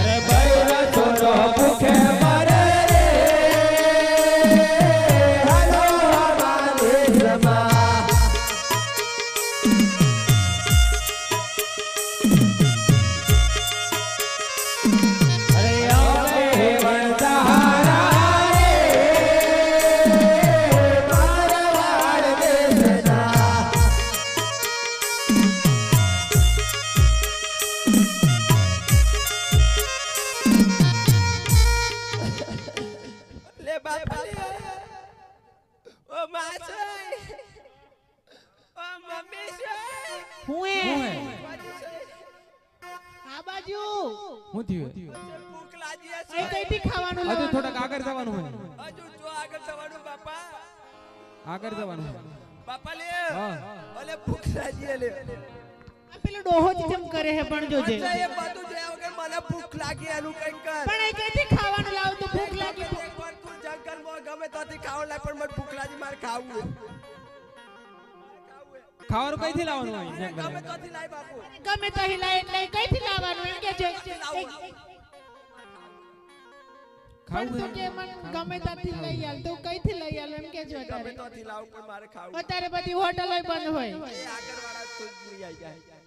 અરે બૈરા છોરો ભૂખે મરે રે હાલો અમારે સમા અરે આવે વણધારા રે મારવાડ દેશના લે બાપા લે ઓ માં છે ઓ મમ્મી છે હું હું એ હે આ બાજુ હું થયું ભૂખ લાગી એ છે કઈથી ખાવાનું હજુ લાવવાનું? થોડાક આગળ જવાનું હોય હજુ જો આગળ જવાનું બાપા આગળ જવાનું હોય બાપા લે હા ઓલે ભૂખ લાગી લે આ પેલો ડોહો જ જેમ કરે હે પણ જોજે અચ્છા એ બધું જોયા વગર મને ભૂખ લાગી એનું કઈ કર પણ એ કઈથી ખાવાનું લાવ તો ભૂખ લાગી એકવાર તું જંગલમાં ગમે ત્યાંથી ખાવા લાય પણ મને ભૂખ લાગી મારે ખાવું હે. ખાવાનું કઈથી લાવવાનું હોય ગમે ત્યાંથી લાય બાપુ ગમે તો હિલાય એટલે કઈથી લાવવાનું એમ કે છે પણ ખાવું તો કે મન ગમે ત્યાંથી લઈ આલ તો કઈથી લઈ આલ એમ કે જો ગમે તારે ત્યાંથી લાવું પણ મારે ખાવું અત્યારે બધી હોટલો બંધ હોય એ આગળ વાળા તો જ લઈ આવી જાય